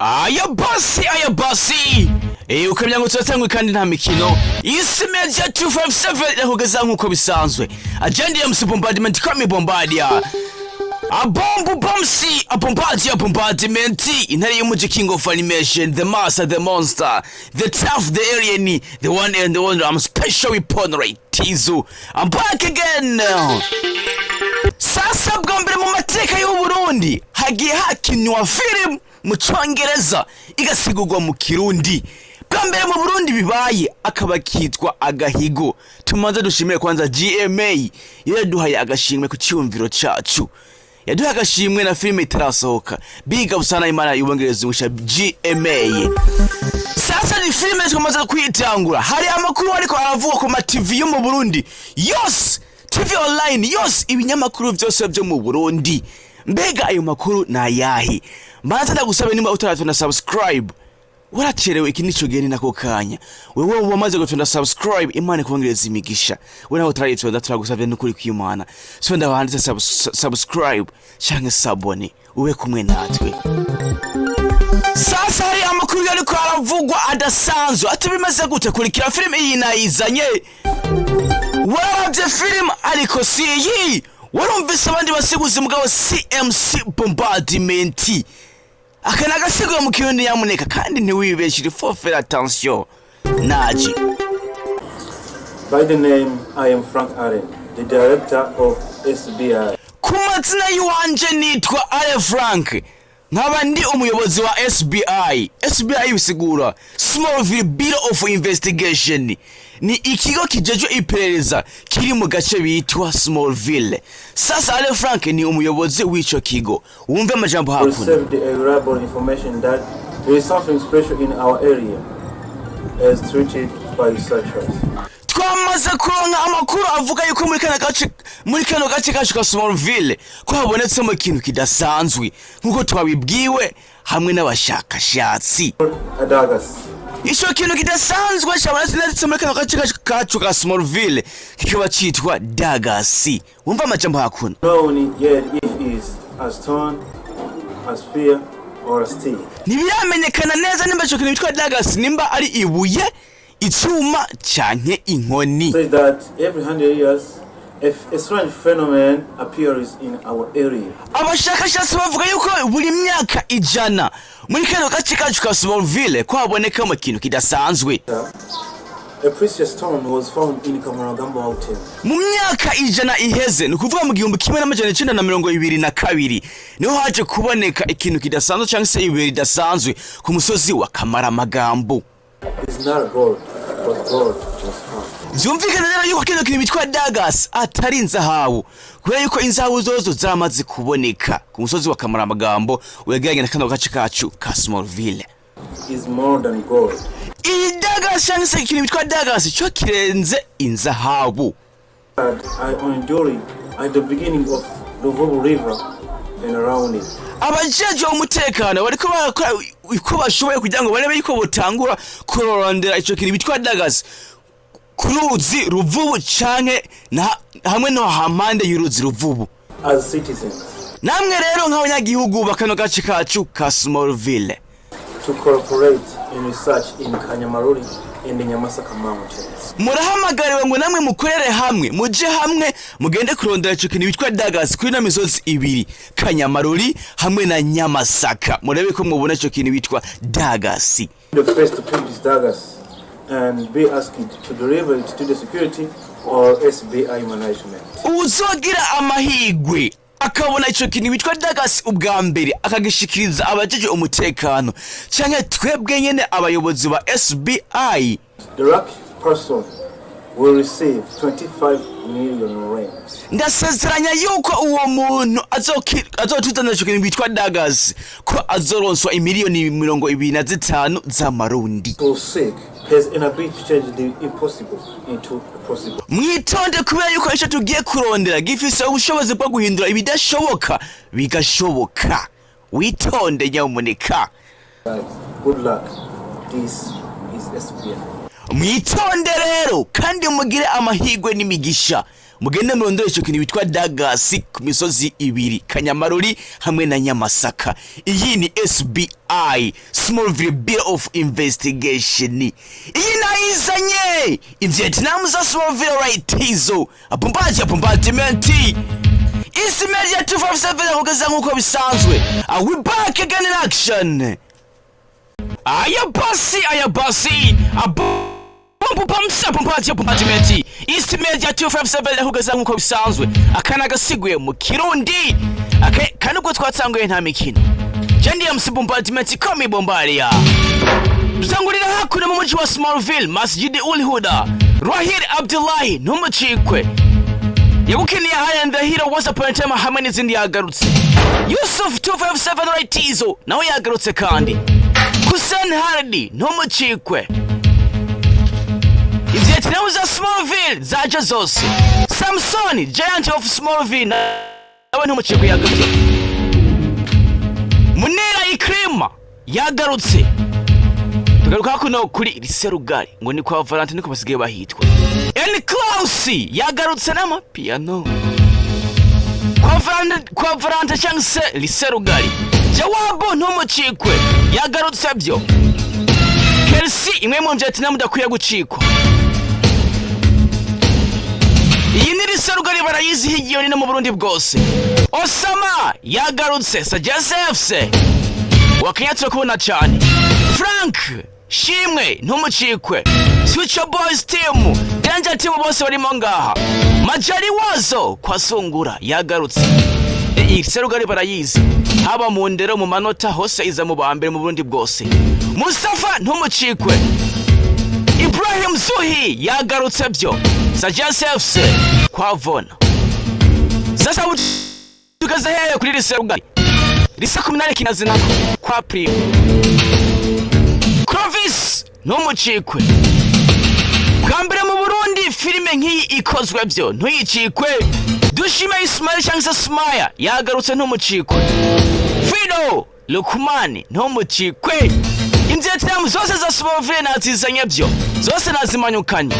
Aya basi ukamya ngo turatangwe kandi nta mikino isi media 257 yakugeza nkuko bisanzwe agenda ya bombardment kami bombardia bombardment intare y'umuji king of animation, the master, the monster, the tough, the alien, the one and the one. I'm special weapon right Tizu. I'm back again. Sasa bwa mbere mu mateka y'u Burundi hagiye hakinywa film mu Cyongereza igasigurwa mu Kirundi. Bwa mbere mu Burundi bibaye akaba kitwa Agahigo. Tumanze dushimire kwanza GMA yaduhaye agashimwe ku cyumviro cyacu. Yaduhaye agashimwe na film itarasohoka. Biga busana Imana y'Ubongereza ngusha GMA. Sasa ni film tumaze kwitangura. Hari amakuru ariko aravuga ku ma TV yo mu Burundi. Yose TV online yose ibinyamakuru byose byo mu Burundi. Mbega ayo makuru na yahi. Mbanza ndagusaba nimba utaratona subscribe. Waracherewe iki nico geni nako kanya. Wewe wamaze gutunda subscribe Imana kuongereza imigisha. Wewe utarayitwa turagusabye n'ukuri kw'Imana. So ndabanditse subscribe cyangwa sabone ube kumwe natwe. Sasa hari amakuru yariko aravugwa adasanzwe atubimaze gute kurikira film iyi nayizanye. Warabye film ariko si iyi. Warumvise abandi basiguze mugabo CMC bombardment. Akana gasigwa mu Kirundi yamuneka kandi ntiwibeshire for attention. Naji. By the name, I am Frank Allen, the director of SBI. Kumatsina yuwanje nitwa Ale Frank. Nkaba ndi umuyobozi wa SBI. SBI bisigura SMALLVILLE Bureau of Investigation. Ni ikigo kijejwe iperereza kiri mu gace bitwa SMALLVILLE. Sasa Ale Frank ni umuyobozi w'ico kigo. Wumve amajambo hakuno. We received a reliable information that there is something special in our area as treated by researchers. Twamaze kuronka amakuru avuga yuko muri kano gace kacu ka SMALLVILLE ko habonetse mu kintu kidasanzwe nkuko twabibwiwe hamwe n'abashakashatsi. Ico kintu kidasanzwe cyabonetse muri kano gace kacu ka SMALLVILLE kikaba cyitwa dagasi. Wumva amajambo hakuno. Known yet if is a stone, a spear or a stick. Ntibiramenyekana neza nimba ico kintu bitwa dagasi nimba ari ibuye icyuma cyanke inkoni. Says that every 100 years a strange phenomenon appears in our area. Abashakashatsi bavuga yuko buri myaka ijana muri kano gace kacu ka SMALLVILLE ko haboneka mu kintu kidasanzwe. A precious stone was found in Kamaragambo Hotel. Mu myaka ijana iheze ni kuvuga mu 1922 niho haje kuboneka ikintu kidasanzwe cyangwa se ibiri idasanzwe ku musozi wa Kamaramagambo. It's not gold, but gold was found. Zumvikana rero yuko kino kintu bitwa dagas atari inzahabu. Kubera yuko inzahabu zozo zamaze kuboneka ku musozi wa Kamaramagambo wegeranye na kano gace kacu ka SMALLVILLE. Is more than gold. Iyi dagas cyangwa se ikintu bitwa dagas cyo kirenze inzahabu. I enduring at the beginning of the Ruvubu River and around it. Abajeje umutekano bariko bakora uko bashoboye kugira ngo barebe yuko botangura kurorondera ico kintu bitwa dagas kuruzi Ruvubu canke hamwe no hampande y'uruzi Ruvubu. As citizens, namwe rero nk'abanyagihugu bakano gace kacu ka SMALLVILLE to cooperate in research in Kanyamaruri and the Nyamasaka Mountains. Murahamagariwe ngo namwe mukorere hamwe muje hamwe mugende kurondera ico kintu bitwa dagas kuri na misozi ibiri Kanyamaruri hamwe na Nyamasaka. Murebe ko mubona ico kintu bitwa dagas. The first to pick this dagas and be asked to deliver it to the security or SBI management. Uzogira amahigwe akabona ico kintu bitwa dagas ubwa mbere akagishikiriza abajeje umutekano canke twebwe nyene abayobozi ba SBI. The lucky person will receive 25 million rands. Ndasezeranya yuko uwo muntu azotuzana ico kintu bitwa dagas ko azoronswa imiliyoni 25 z'amarundi. So sick has in a big change the impossible into possible. Mwitonde kubera yuko ico tugiye kurondera gifise ubushobozi bwo guhindura ibidashoboka bigashoboka. Witonde nyamuneka. Good luck. This is SBI. Mwitonde rero kandi mugire amahigwe n'imigisha. mugende murondere ico kintu bitwa Dagasi ku misozi ibiri Kanyamarori hamwe na Nyamasaka. Iyi ni SBI, Smallville Bureau of Investigation. Iyi naizanye INVIETINAM za Smallville right hizo bombardment. Isi media 257 kugeza nkuko bisanzwe. We back again in action. Ayabasi bombardment. Isi media 257 kugeza nkuko bisanzwe. Akana gasiguye mu Kirundi. Kanubwo twatsanguye nta mikino. Jendi ya bombardment komi bombaria. Dutangurira hakuno mu mujyi wa Smallville, Masjid ul Huda. Rahir Abdullahi numucikwe. Yabukiniye haya and the hero was upon a time hamwe n'izindi yagarutse. Yusuf 257 right hizo nawe yagarutse kandi. Kusan Hardy numucikwe. INVIETINAM za Smallville zaje zose. Samson Giant of Smallville nawe numucikwe yagarutse. Munera Ikrima yagarutse. Tugaruka kuno kuri Liserugari ngo ni kwa Valentine niko basigaye bahitwa. En Klausi yagarutse nama piano. Kwa Valentine changse Liserugari. Jawabo ntumucikwe yagarutse byo. Kelsi imwe mu INVIETINAM dakwiye gucikwa. Iyi ni Liserugari barayizi higiyoni no mu Burundi bwose. Osama yagarutse Sagesse FC. Wakanyatse kubona cyane. Frank Shimwe ntumucikwe. Future Boys team Danger team bose barimo ngaha. Majari wazo kwa Sungura yagarutse. Liserugari barayizi haba mu ndero mu manota hose iza mu bambere mu Burundi bwose. Mustafa ntumucikwe. Ibrahim Zuhi yagarutse byo. Sagesse FC kwa Vona. Sasa tukaze hehe kuri Liserugari. Lisa 18 kinazinako kwa Primo. Clovis ntumucikwe. Kambere mu Burundi filime nk'iyi ikozwe byo ntuyicikwe. Dushime Ismail changse Smaya yagarutse ntumucikwe. Fido Lukumani ntumucikwe. INVIETINAM zose za Smallville nazizanye byo zose nazimanyukanye.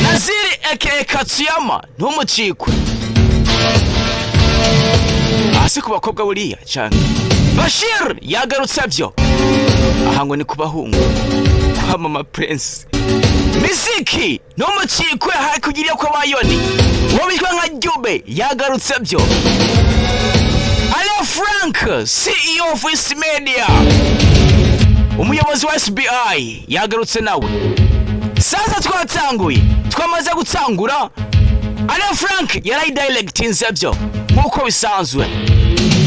Naziri aka Katsuyama ntumucikwe. Asi ku bakobwa buriya cyane. Bashir yagarutse byo. Aha ngo ni kubahungu kwa Mama Prince. Miziki ntumucikwe hari kugiriye kwa Bayoni. Wo bitwa nka Jube yagarutse byo. Ale Frank CEO of East Media. Umuyobozi wa SBI yagarutse nawe. Sasa twatanguye twamaze gutangura. Ale Frank yarayidirectinze byo nkuko bisanzwe.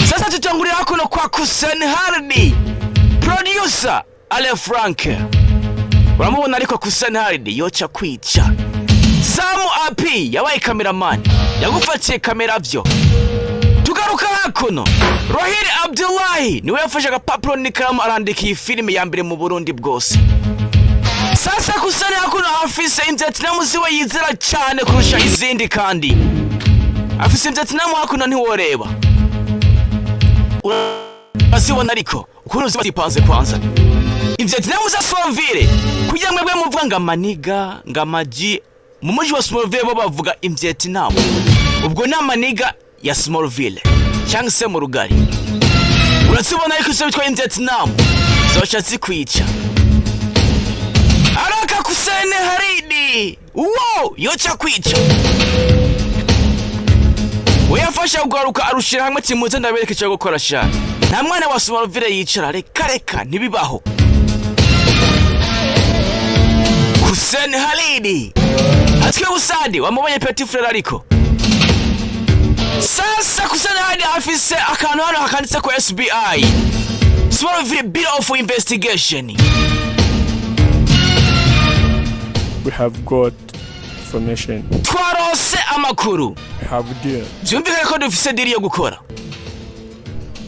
Sasa tutangurira kuno kwa Kusan Hardy. Producer Ale Frank. Uramubona ariko Kusan Hardy yoca kwica. Samu Api yabaye cameraman yagufatiye kamera byo. Tugaruka hakuno Rahir Abdullahi niwe yafashe agapapuro n'ikaramu arandika iyi filime ya mbere mu Burundi bwose. Sasa Kusan hakuno afise INVIETINAM ziwe yizera cyane kurusha izindi kandi. Afise INVIETINAM hakuno ntiworeba. Urasibona ariko ukuntu zipanze kwanza. INVIETINAM za Smallville kugira mwebwe muvuga ngamaniga ngamaji mu mujyi wa Smallville bo bavuga INVIETINAM. Ubwo na maniga ya Smallville cyangwa se mu Rugari. Urasibona ariko se bitwa INVIETINAM zoca zikwica. Araka Kusene Haridi wow yoca kwica. Uyafasha kugaruka arushira hamwe timuze ndabereke cyo gukora sha. Nta mwana wa Smallville yicara reka ntibibaho. Kusene Haridi atwe usadi wamubonye Petit Frere ariko. Sasa Kusene Haridi afise akantu hano hakanditse ko SBI, Smallville Bureau of Investigation. We have got information. Twarose amakuru. We have deal. Byumvikane ko dufise deal yo gukora.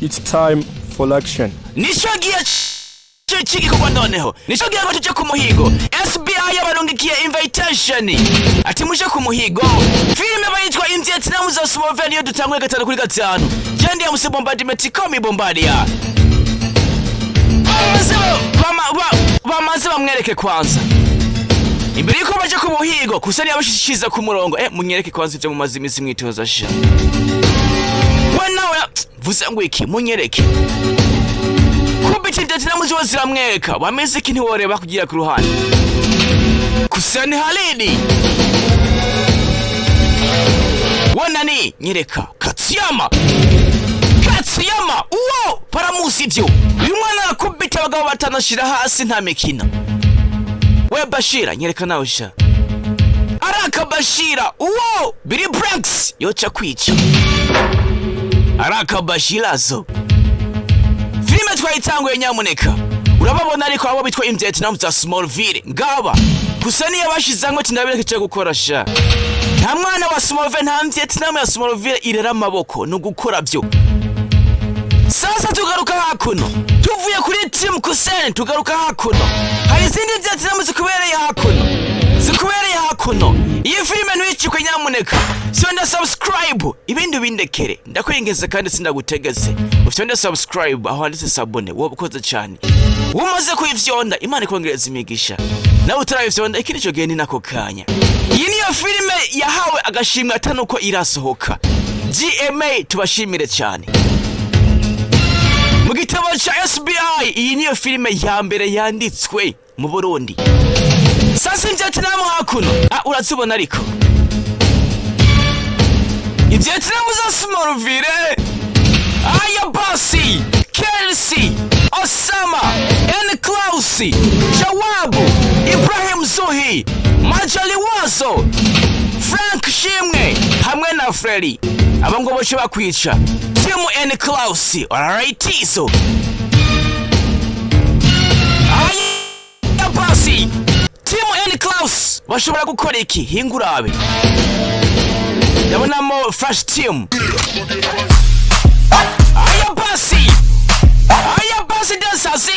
It's time for action. Nishogiye chiki kwa noneho. Nishogiye ngo tuje ku muhigo. SBI yabarungikiye invitation. Ati muje ku muhigo. Filime bayitwa INVIETINAM za Smallville yo dutangwe 5/5. Jendi ya bombardment komi bombardia. Bamaze bamwereke kwanza. imbere yuko baje ku muhigo kusani yabashishiza ku murongo munyereke kwanza ivyo mu mazimisi mwitoza sha nawe vuze ngo iki munyereke kubita Vietnam zo ziramwereka bameze iki ntiworeba kugira ku ruhande kusani Halidi wanani nyereka Katsiyama uwo paramusi ivyo uyu mwana arakubita abagabo batanashira hasi nta mekina we Bashira nyereka nawe sha araka Bashira uwo Billy Branks yoca kwica araka Bashira zo filime twayitanguye nyamuneka urababona ariko abo bitwa INVIETINAM za SMALLVILLE ngaba gusa niyo bashizanwe tindabireke cyo gukora sha nta mwana wa SMALLVILLE nta INVIETINAM ya SMALLVILLE irera amaboko no gukora byo. Sasa tugaruka hakuno tuvuye kuri team Kusen tugaruka hakuno hari izindi INVIETINAM zikubereye hakuno iyi filime ntwicikwe nyamuneka sonda subscribe ibindi bindekere ndakwengeza kandi sindagutegeze ufite subscribe aho handitse sabone wowe ukoze cyane umaze kuyivyonda Imana ikongereza imigisha nawe utarayivyonda ikindi cyo geni nako kanya. Iyi niyo filime yahawe agashimwe atanuko irasohoka GMA tubashimire cyane. Mu gitabo cha SBI iyi niyo filime ya mbere yanditswe mu Burundi. Sasa INVIETINAM hakuno urazibona ariko INVIETINAM za SMALLVILLE Ayabasi Kelsey Osama N Klausi Jawabu Ibrahim Zuhi Majaliwazo Frank Shimwe hamwe na Freddy abango bose bakwica Team N Klausi alright so Ayabasi Team N Klaus bashobora gukora iki hingurabe ndabonamo Flash Team Ayabasi Dancers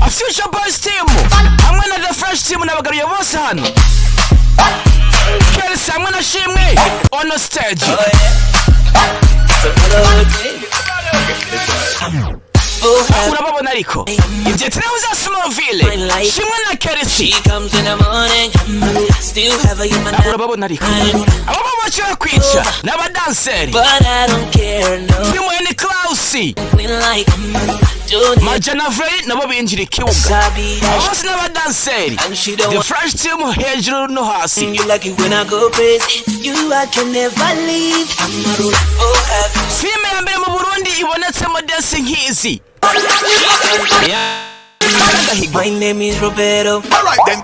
a Future Boys Team hamwe na The Flash Team n'abagaruye bose hano Kelsey hamwe na Shimwe on stage urababona ariko INVIETINAM za SMALLVILLE Shimwe na Kelsey urababona ariko abo bashaka kwica n'abadanseri Team N Klausi Majana Freddy nabo binjira ikibuga bose n'abadanseri The Flash Team hejuru no hasi filime ya mbere mu Burundi ibonetsemo dance nk'izi. My name is Roberto. Alright then.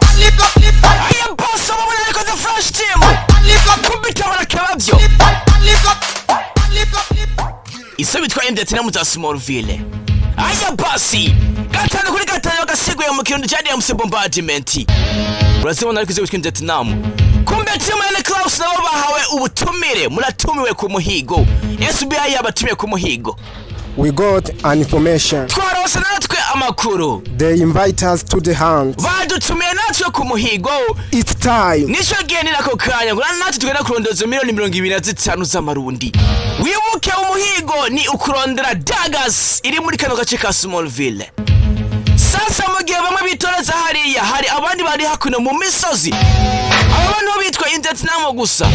I am boss of the Flash Team. Kubita barakabavyo. Iso bitwa INVIETINAM za SMALLVILLE. Aya basi. Gatanu kuri gatanu agasiguye mu Kirundi cyane ya BOMBARDMENT. Urazibona ariko izo bitwa INVIETINAM. Kumbe Team N Klaus nabo bahawe ubutumire muratumiwe ku muhigo. SBI yabatumiye ku muhigo. We got an information. Twarose natwe amakuru. They invite us to the hunt. Badutumiye natwe ku muhigo. It's time. Nico geni nako kanya ngo natwe tugenda kurondoza miliyoni 25 z'amarundi. Wibuke umuhigo ni ukurondera daggers iri muri kano gace ka SMALLVILLE. Sasa mu gihe bamwe bitoreza hariya hari abandi bari hakuno mu misozi. Abantu bitwa INVIETINAM gusa.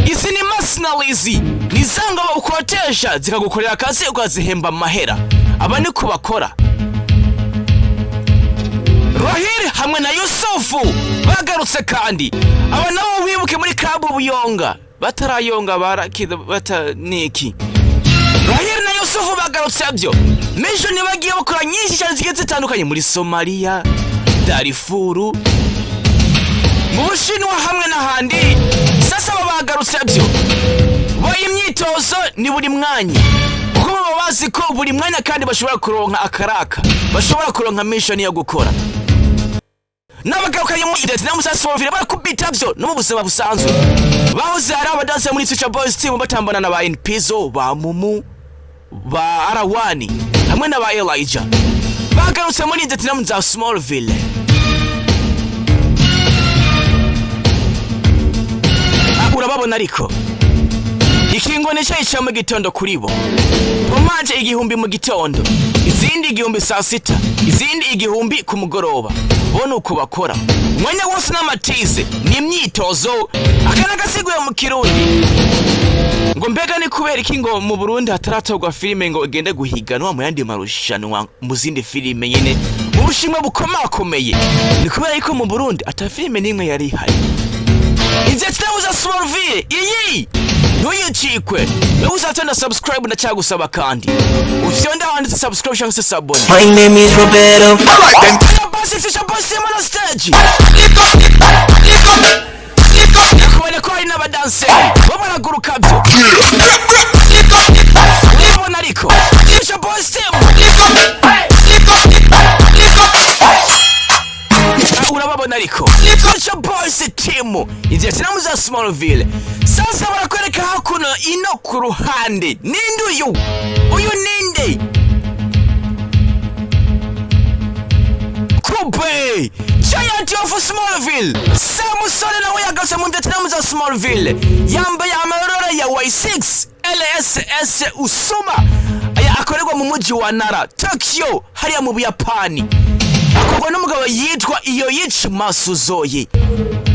Izi ni mercenaries ni zanga ukotesha zikagukorera akazi ukazihemba mahera aba ni kubakora. Rahiri hamwe na Yusufu bagarutse kandi aba nabo wibuke muri Club Buyonga batarayonga barakida bataniki. Rahiri na Yusufu bagarutse byo mission bagiye bakora nyinshi cyane zigiye zitandukanye muri Somalia, Darfur, mu Bushinwa hamwe n'ahandi. Sasa bagarutse byo bayimyitozo ni buri mwanya kuko babazi ko buri mwanya kandi bashobora kuronka akaraka bashobora kuronka mission yo gukora. N'abagabukanye mu INVIETINAM za SMALLVILLE barakubita byo no mu buzima busanzwe bahoze ari abadanse muri Future Boys Team batambana na ba Npizo ba Mumu ba Arawani hamwe na ba Elijah bagarutse muri INVIETINAM za SMALLVILLE. Urababona ariko iki ingone cyayica mu gitondo kuri bo pomaje igihumbi mu gitondo izindi igihumbi saa sita izindi igihumbi ku mugoroba bona uko bakora umwanya wose n'amatize n'imyitozo akana gasiguye mu Kirundi ngo mbega ni kubera iki ngo mu Burundi hataratogwa filime ngo igende guhiganwa mu yandi marushanwa mu zindi filime nyene mu bushimwe bukomakomeye ni kubera yuko mu Burundi ata filime nimwe yari ihari INVIETINAM za SMALLVILLE iyi ntuyicikwe no uzatenda subscribe na cyagusaba kandi ufyonda wanditse subscribe cyangwa se sabone. My name is Roberto. Basi fisha bosi on stage nakubone ko hari n'abadanse bo baraguruka byo ubona ariko fisha bosi urababona ariko fisha bosi team INVIETINAM za SMALLVILLE. Sasa barakwereka hakuno ino ku ruhande ninde uyu ninde Kube Giant of SMALLVILLE. Samusole nawe yagase mu INVIETINAM za SMALLVILLE yambaye amarora ya Y6 LSS usuma aya akorerwa mu mujyi wa Nara Tokyo hariya mu Buyapani akorwa n'umugabo yitwa Yoichi Masuzoye.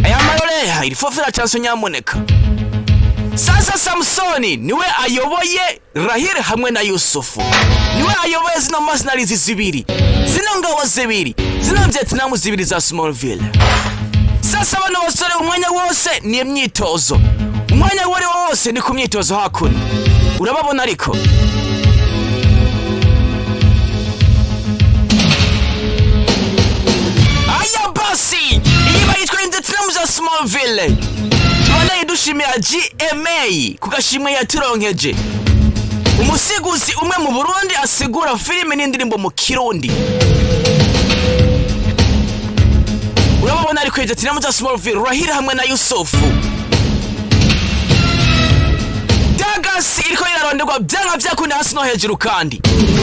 Aya marora iri fofera chanso nyamoneka. Sasa Samsoni niwe ayoboye Rahire hamwe na Yusufu niwe ayoboye zino mercenaries zibiri zino ngabo zibiri zino INVIETINAM zibiri za SMALLVILLE. Sasa bano basore umwanya wose ni imyitozo umwanya wari wose ni ku myitozo hakuno urababona ariko aya basi iyi bayitwa INVIETINAM za SMALLVILLE. Tubana yidushimiye GMA kugashimwe yaturonkeje umusiguzi umwe mu Burundi asigura filime n'indirimbo mu Kirundi. Urababona ariko INVIETINAM za SMALLVILLE Rahire hamwe na Yusufu Dagasi iriko iraronderwa byanga byakunda hasi no hejuru kandi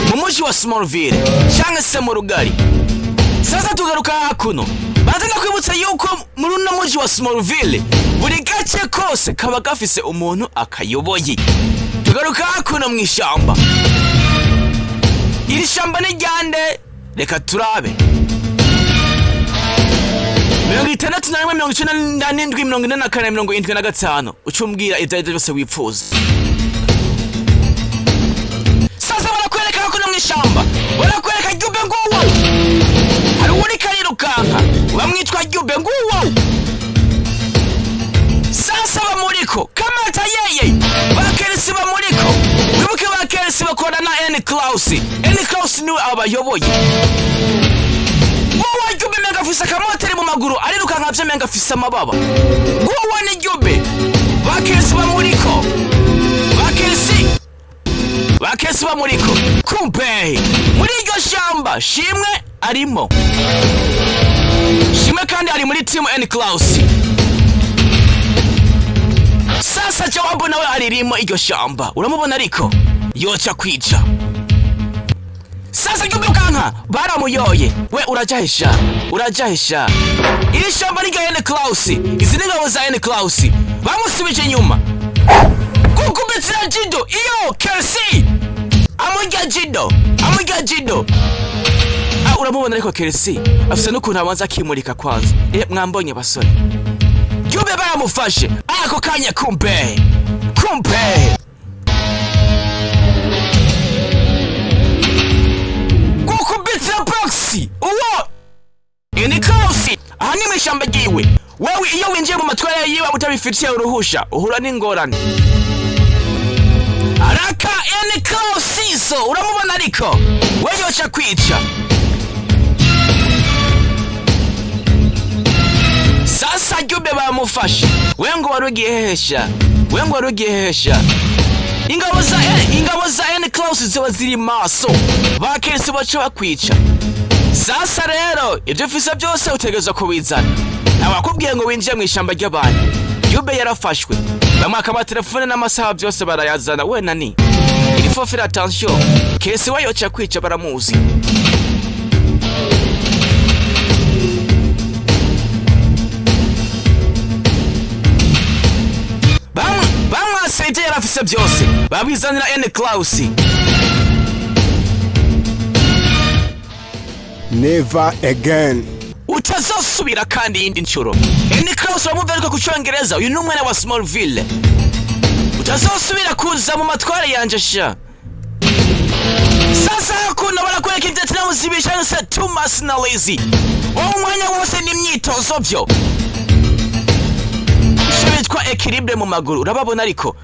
mu mujyi wa SMALLVILLE cyangwa se mu Rugari. Sasa tugaruka hakuno bazaga kwibutsa yuko muri uno mujyi wa SMALLVILLE buri gace kose kaba gafise umuntu akayoboye. Tugaruka hakuno mu ishamba iri shamba ni ryande reka turabe 61 ucumbwira ibyo byose wipfuza. Sasa barakwereka hakuno mu ishamba barakwereka Jube nguwo hari uri karirukanka bamwitwa Jube nguwo. Sasa bamuriko kamata yeye bakerisi bamuriko wibuke bakerisi bakora na N Klaus niwe abayoboye. Wowe Jube megafisa kamoteri mu maguru arirukanka byo megafisa amababa wowe ni Jube bakerisi bamuriko bakerisi bamuriko kumbe muri iryo shamba Shimwe arimo Shimwe kandi ari muri team N Klaus. Sasa Jawabu nawe aririmo iryo shamba uramubona ariko yoca kwica. Sasa Jube kanka baramuyoye we urajahisha iri shamba rya N Klaus izi ngabo za N Klaus bamusubije nyuma kukubitira Jido iyo Kersi amujya Jido uramubona ariko Kersi afise n'ukuntu abanza akimurika kwanza mwambonye basore Jube baramufashe ako kanya kumbe kukubitira boxi uwo N Klaus aha ni mwishamba giwe wewe iyo winjiye mu matwara yiwe utabifitiye uruhusha uhura n'ingorane araka N Klaus izo uramubona ariko we yoca kwica. Sasa Jube bamufashe wengo warugihesha ingabo za N Klaus ziba ziri maso bakerisi baca bakwica. Sasa rero ibyo ufise byose utegeza kubizana nabakubwiye ngo winjiye mu ishamba ry'abantu. Jube yarafashwe bamwaka amatelefone n'amasaha byose barayazana we nani iri fofera attention kesi we yoca kwica baramuzi. bamwasete yarafise byose babizanira N Klaus. Never again. Utazosubira kandi yindi nshuro. N Klaus bamuvereka ku Cyongereza, uyu numwana wa Smallville. Utazosubira kuza mu matware yanje sha. Sasa kuna barakwereka INVIETINAM zibisha nse Thomas na Lazy. Umwanya wose ni myitozo byo. Shibitwa equilibre mu maguru, urababona ariko.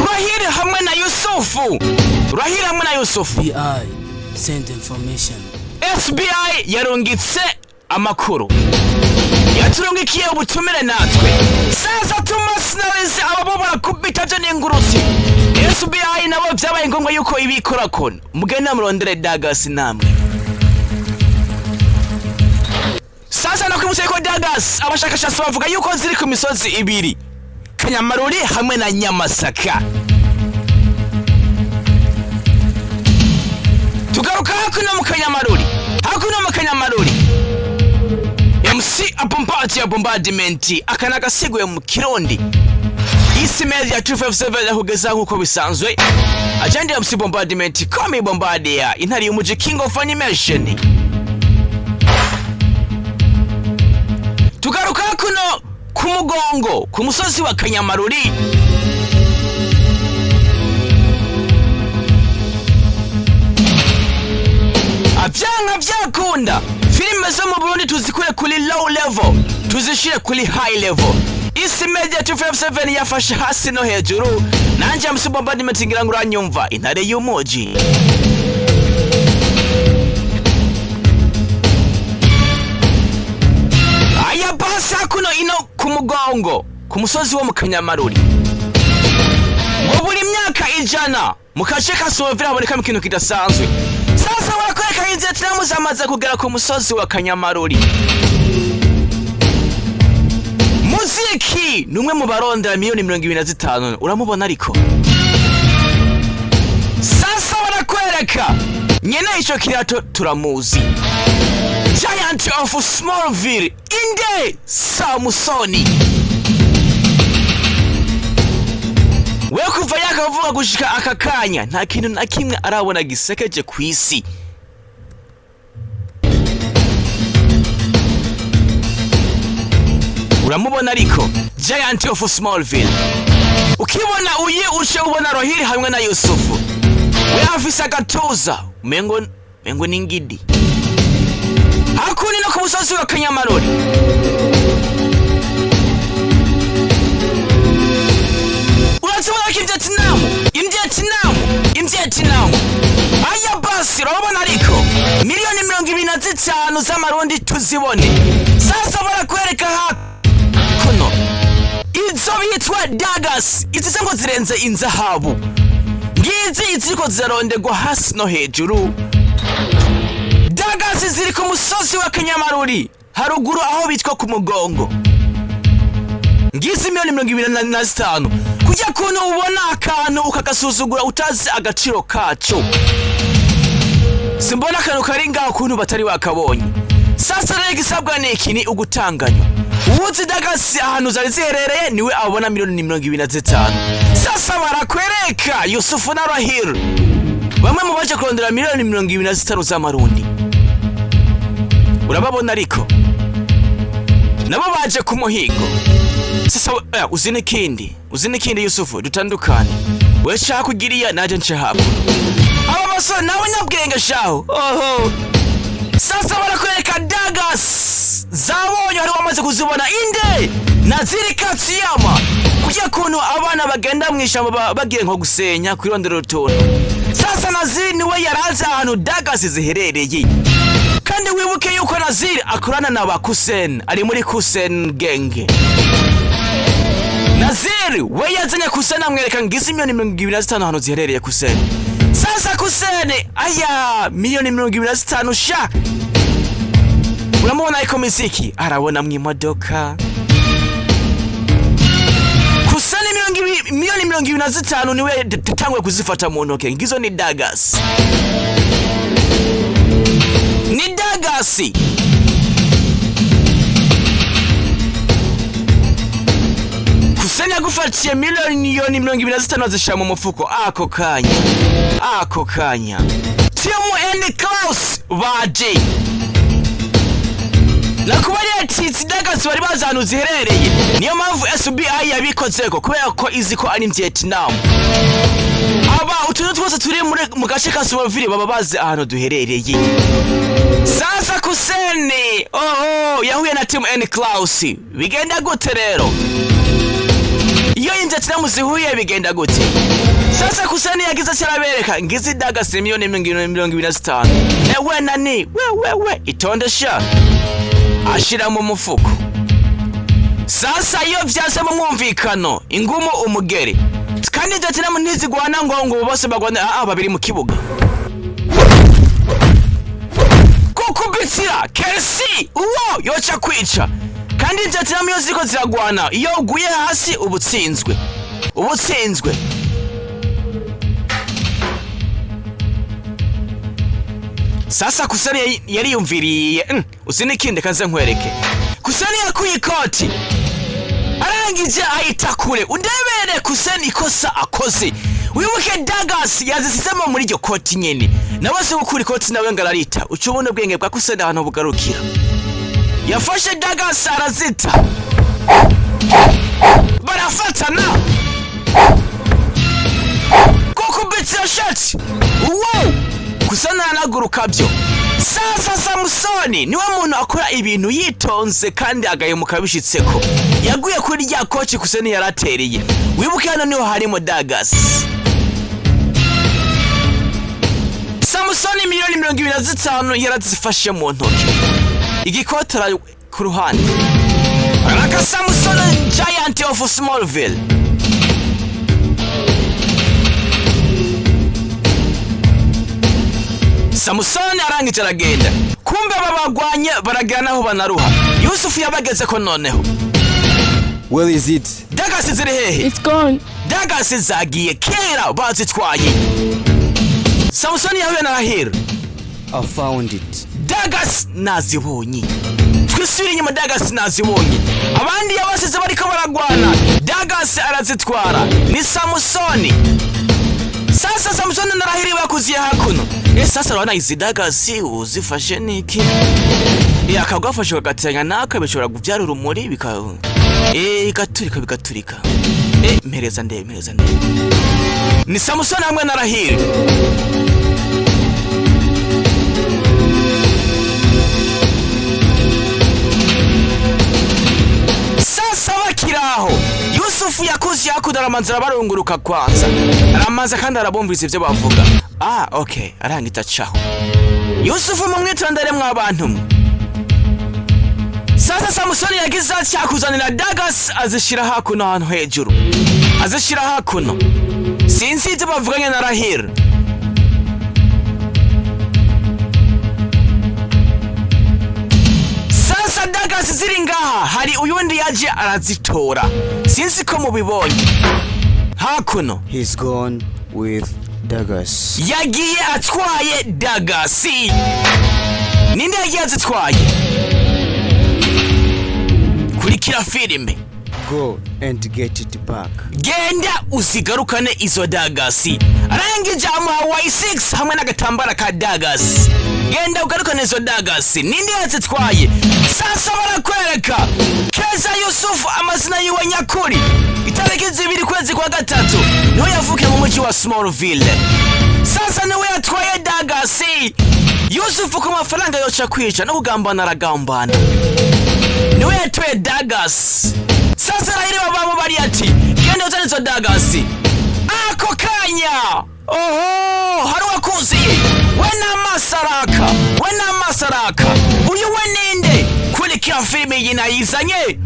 Rahira hamwe na Yusufu. Rahira hamwe na Yusufu. FBI send information. SBI yarungitse amakuru. Yaturungikiye ubutumire natwe. Sasa Thomas na Lazy ababo barakubita je n'ingurutsi. SBI nabo byabaye ngombwa yuko ibikora kono. Mugenda murondere Dagas namwe. Sasa nakwibutsa ko Dagas abashakashatsi bavuga yuko ziri ku misozi ibiri. Kanyamaruri hamwe na Nyamasaka. Tugaruka hakuno mu Kanyamaruri. Hakuno mu Kanyamaruri. MC Apompati ya Bombardment akana gasiguye mu Kirundi. Isi mezi ya 257 yahugeza nkuko bisanzwe. Agenda ya MC Bombardment kome Bombardia intari y'umuji King of Animation. Tugaruka kuno ku mugongo ku musozi wa Kanyamaruri. Abyanga byakunda filime zo mu Burundi tuzikure kuri low level tuzishire kuri high level. Isi media 257 yafashe hasi no hejuru nanje MC Bombardment ngira ngo uranyumva intare y'umuji. Aya basa kuno ino ku mugongo ku musozi wo mu Kanyamaruri. Ngo buri myaka 100 mu kace ka SMALLVILLE haboneka ikintu kidasanzwe. Sasa barakwereka INVIETINAM zamaze kugera ku musozi wa Kanyamaruri. Muziki numwe mu barondera miliyoni 25 uramubona ariko. Sasa barakwereka nyene ico kirato turamuzi. Giant of Smallville Inde Samusoni. We kuva yakavuga gushika akakanya nta kintu na kimwe arabona gisekeje kwisi. Uramubona ariko Giant of Smallville. Ukibona uye ushe ubona Rohiri hamwe na Yusufu. We afisa gatuza mengo ningidi. Hakuni no ku musozi wa Kanyamaruri. Uratubona INVIETINAM. Aya basi urabona ariko miliyoni 25 z'amarundi tuzibone. Sasa barakwereka hakuno izo bitwa Dagas izi ngo zirenze inzahabu. Ngizi iziko zirarondegwa hasi no hejuru. Dagas ziri ku musozi wa Kanyamaruri haruguru aho bitwa ku mugongo. Ngizi miliyoni 25 kujya kuntu ubona akantu ukagasuzugura utazi agaciro kaco. Simbona akantu kari ngaho kuntu batari bakabonye. Sasa rero gisabwa neki ni ugutanganya. Uwuzi Dagas ahantu zari ziherereye niwe abona miliyoni 25. Sasa barakwereka Yusufu na Rahir bamwe mu baje kurondera miliyoni 25 z'amarundi. Urababona ariko nabo baje ku muhigo. Sasa uzine kindi Yusufu dutandukane. We shaka kugiriya naje nshaka. Aba basore nawe nyabwenge shaho. Oho. Sasa barakwereka Dagas zabonye hari wamaze kuzibona inde naziri katsiyama kujya kuntu abana bagenda mwishamba bagiye nko gusenya kwirondera rutono. Sasa Naziri niwe yaraza ahantu Dagas ziherereye. Kandi wibuke yuko Naziri akorana na bakusen ari muri Kusen genge. Naziri we yazanye Kusen amwereka ngizi miliyoni 25 hano ziherereye Kusen. Sasa Kusen aya miliyoni 25 sha. Uramubona iko muziki arabona mwimodoka. Kusen miliyoni 25 niwe tangwe kuzifata mu ntoke ngizo ni Dagas. ni Dagasi. Kuseni yagufatiye miliyoni 25 azishira mu mufuko ako kanya Timu and Klaus baje nakubari ati Dagasi bari bazanu ziherereye niyo mpamvu SBI yabikozeko kubera ko izi ko ari INVIETINAM. Aba utuntu twose turi mu gace ka SMALLVILLE baba bazi ahantu duherereye. Sasa Kuseni yahuye na Timu and Klaus bigenda gute rero? Iyo INVIETINAM zihuye bigenda gute? Sasa Kuseni yagize cyarabereka ngizi Dagasi miliyoni 25. Ewe nani we itondesha ashira mu mufuko. Sasa iyo vyase mu mwumvikano ingumu umugere kandi INVIETINAM ntizigwana ngo bose bagwana babiri mu kibuga kukubitira Kelsi uwo yoca kwica kandi INVIETINAM yo ziko ziragwana iyo uguye hasi ubutsinzwe. Sasa Kuseni yari yumviriye usinikinde kaze nkwereke. Kuseni yakuye ikoti arangije ayitakure udebere Kuseni ikosa akoze. Wibuke Dagasi yazisizemo muri iryo koti nyene nabase gukura ikoti nawe ngararita ucubone ubwenge bwa Kuseni ahantu bugarukira. Yafashe Dagasi arazita barafatana kukubitira shati wow Kuseni anaguruka byo. Sasa Samusoni niwe muntu akora ibintu yitonze kandi agahemuka bishitseko yaguye kuri rya koci Kuseni yaratereye. Wibuke hano niho harimo Dagasi. Samusoni miliyoni 25 yarazifashe mu ntoki igikotara ku ruhande araka Samusoni giant of SMALLVILLE. Samusoni arangije aragenda kumbe babagwanye baragira naho banaruha. Yusufu yabageze ko noneho. Where is it? Dagasi ziri hehe? It's gone. Dagasi zagiye kera bazitwaye. Samusoni yahuye na Rahira. I found it. Dagasi nazibonye. Twisubira inyuma Dagasi nazibonye. Abandi yabasize bariko baragwana. Dagasi arazitwara. Ni Samusoni. Sasa Samusoni na Rahira bakuziye hakuno. Sasa urabona izi Dagasi uzifashe niki? Akagwafashe kagatanya naka bishobora kuvyara urumuri bigaturika. Mpereza nde. Ni Samusoni hamwe na Rahira. Sasa bakiraho Yusufu yakuziye hakuno aramanza barunguruka kwanza. Aramanza kandi arabumvise ivyo bavuga. Okay, arangita caho. Yusufu mu mwitondere mw'abantu. Sasa Samusoni yagize cyakuzanira Dagasi azishira hakuno ahantu hejuru. Azishira hakuno. Sinzi ivyo bavuganye na Rahira. Sasa Dagasi ziri ngaha hari uyundi yaje arazitora. Sinzi ko mubibonye. Hakuno. He's gone with Dagasi. Yagiye atwaye Dagasi. Ninde yagiye azitwaye? Kurikira filime. Go and get it back. Genda usigarukane izo Dagasi. Arangije amuha Y6 hamwe n'agatambara ka Dagasi. Genda ugarukane izo Dagasi. Ninde yazitwaye? Sasa barakwereka Keza Yusufu amazina yiwe nyakuri. Itariki 2 kwezi kwa gatatu niho yavuke mu mujyi wa SMALLVILLE. Sasa niwe yatwaye Dagasi. Yusufu ku mafaranga yoca kwica no kugambana aragambana. Niwe yatwaye Dagasi. Sasa Rahira babo bari ati genda uzane izo Dagasi. Ako kanya hari wakuziye we na masaraka uyu we ninde kurikira filime yinayizanye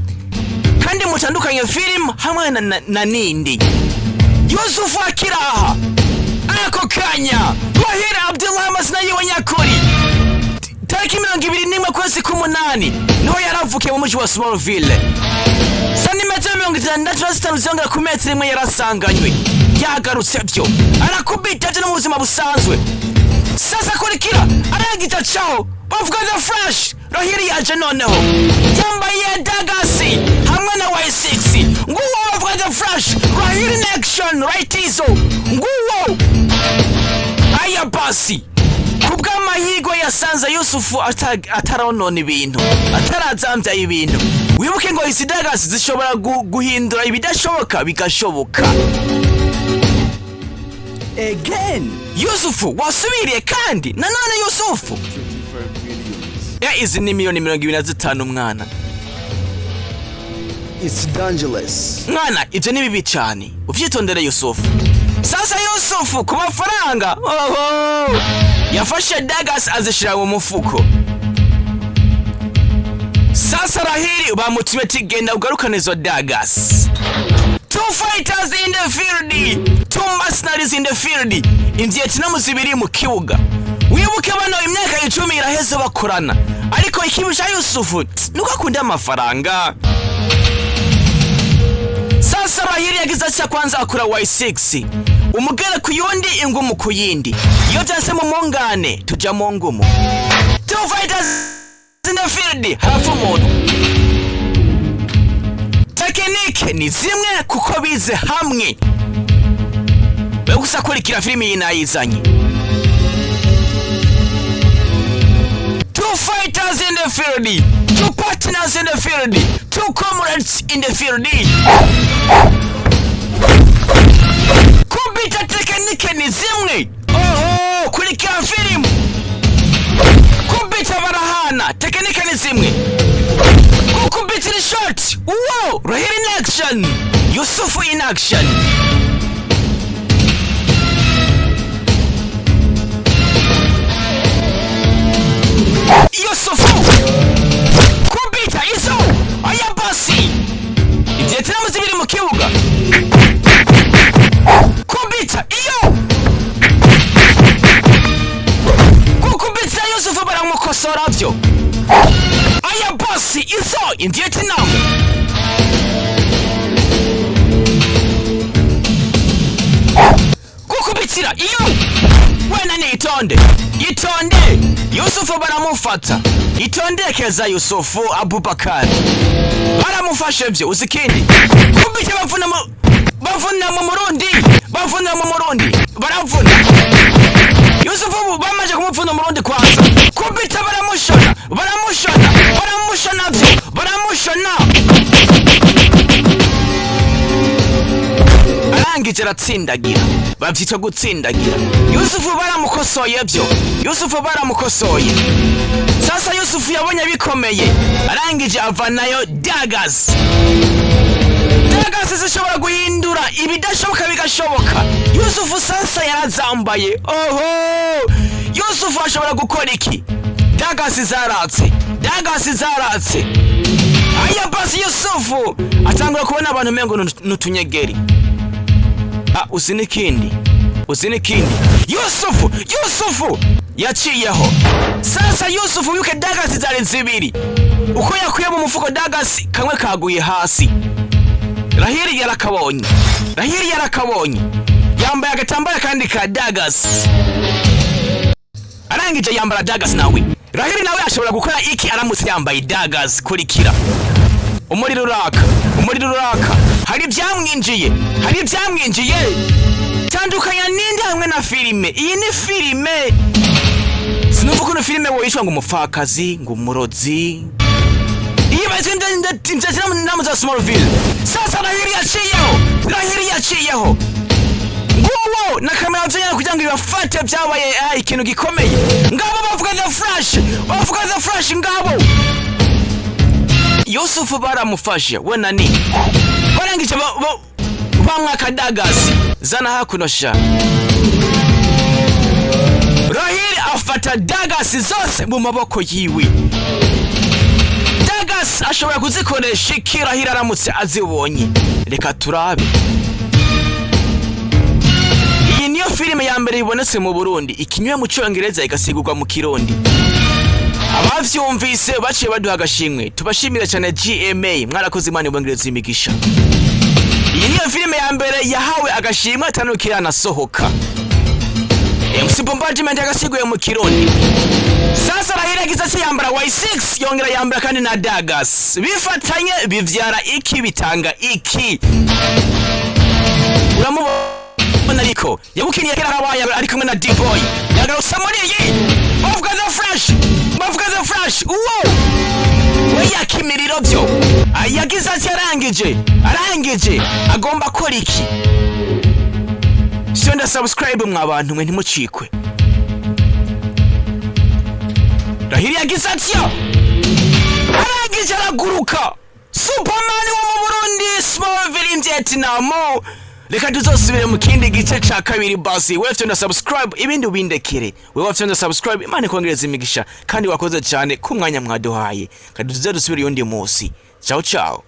kandi mutandukanye film hamwe na nindi. Yusufu akiraha ako kanya Rahira Abdullah amazina yiwe nyakuri tariki 21 kwezi k'umunani niho yaravukiye mu mujyi wa SMALLVILLE. Santimetero 66 zongera ku metero imwe yarasanganywe yagarutse byo arakubita byo mu buzima busanzwe. Sasa kurikira aragita caho bavuga The Flash Rahiri yaje noneho yambaye dagasi hamwe na Y6 nguwo bavuga The Flash Rahiri in action right izo nguwo aya basi kubwa mahigo yasanze Yusufu ataronona ibintu atarazambya ibintu wibuke ngo izi dagasi zishobora guhindura ibidashoboka bigashoboka Again. Yusufu wasubiriye kandi nanone Yusufu ya izi ni miliyoni 25 mwana. It's dangerous. Mwana ibyo ni bibi cyane uvyitondere Yusufu. Sasa Yusufu ku mafaranga yafashe dagas azishira mu mufuko. Sasa Rahiri bamutume tigenda ugarukane zo dagas. Two fighters in the field, two mercenaries in the field. INVIETINAM zibiri mu kibuga. Wibuke bano imyaka 10 iraheze bakorana. Ariko ikibisha Yusufu nuko akunda amafaranga. Sasa Rahiri yagize ati kwanza akura Y6. Umugere ku yundi ingumu ku yindi. Iyo byase mu mongane tuja mu ngumu. Two fighters in the field, hafu umuntu. Tekinike ni zimwe kuko bize hamwe. Begusa kurikira filimi yinayizanye. Two fighters in the field, two partners in the field, two comrades in the field. Kubita tekinike ni zimwe. Kurikira filimi. Kubita barahana, tekinike ni zimwe. Kubita ni shot. Wow, Rahiri in action. Yusufu in action. Yusufu kubita izo aya basi INVIETINAM zibiri mu kibuga kubita iyo kubita Yusufu baramukosora byo aya basi izo INVIETINAM kukubitira iyo wena ni itonde Yusufu baramufata itondekeza Yusufu Abubakar baramufashe byo uzikindi kubite bavuna mu Murundi baravuna Yusufu bamaje kumupfuna mu Murundi kwanza kubita baramushona byo arangije aratsindagira bavyitwa gutsindagira Yusufu baramukosoye byo sasa Yusufu yabonye bikomeye arangije avanayo dagas zishobora guhindura ibidashoboka bigashoboka Yusufu sasa yarazambaye Yusufu ashobora gukora iki dagas zaratse aya basi Yusufu atangura kubona abantu mengo nutunyegeri usinikindi Yusufu yaciyeho sasa Yusufu yuke dagasi zari zibiri uko yakuye mu mufuko dagasi kamwe kaguye hasi Rahiri yarakabonye yambaye agatambara kandi ka dagasi arangije yambara dagasi nawe Rahiri nawe ashobora gukora iki aramutse yambaye dagasi kurikira umuriro uraka hari byamwinjiye tandukanya ninde hamwe na filime iyi ni filime sinuvuga ko filime woyishwa ngo umufakazi ngo umurozi iyi bazinde INVIETINAM za SMALLVILLE sasa Rahiri yaciyeho nguwo na kamera byanyana kugira ngo ibafate byabaye ikintu gikomeye ngabo bavuga The Flash ngabo Yusufu baramufashe we nani barangije bamwaka dagasi zana hakuno sha Rahiri afata dagasi zose mu maboko yiwe dagasi ashobora kuzikoresha iki Rahiri aramutse azibonye reka turabe iyi niyo filime ya mbere ibonetse mu Burundi ikinywe mu Cyongereza igasigurwa mu Kirundi abavyumvise baciye baduha agashimwe tubashimira cyane GMA mwarakoze Imana ibongereza imigisha iyi niyo filime ya mbere yahawe agashimwe atanukira nasohoka MC Bombardment agasiguye mu Kirundi. Sasa Rahira Gisasi yambara Y6 yongera yambara kandi na Dagas. Bifatanye bivyara iki bitanga iki. Uramubona ariko yabukiniye kera habaye ari kumwe na D-Boy. Yagarusa muri iyi. Bavuga the Fresh. Uwo. We yakimiriro byo. Ayagisasi arangije. Agomba kora iki? Sonda subscribe mwabantu mwe ntimucikwe. Rahira Gisatio arangije araguruka. Superman wo mu Burundi, SMALLVILLE INVIETINAM. Reka tuzosubire mu kindi gice ca kabiri basi. Wewe sonda subscribe ibindi ubindekere. Wewe sonda subscribe Imana ikongereza imigisha kandi wakoze cyane ku mwanya mwaduhaye. Kandi tuze dusubire yundi munsi. Ciao.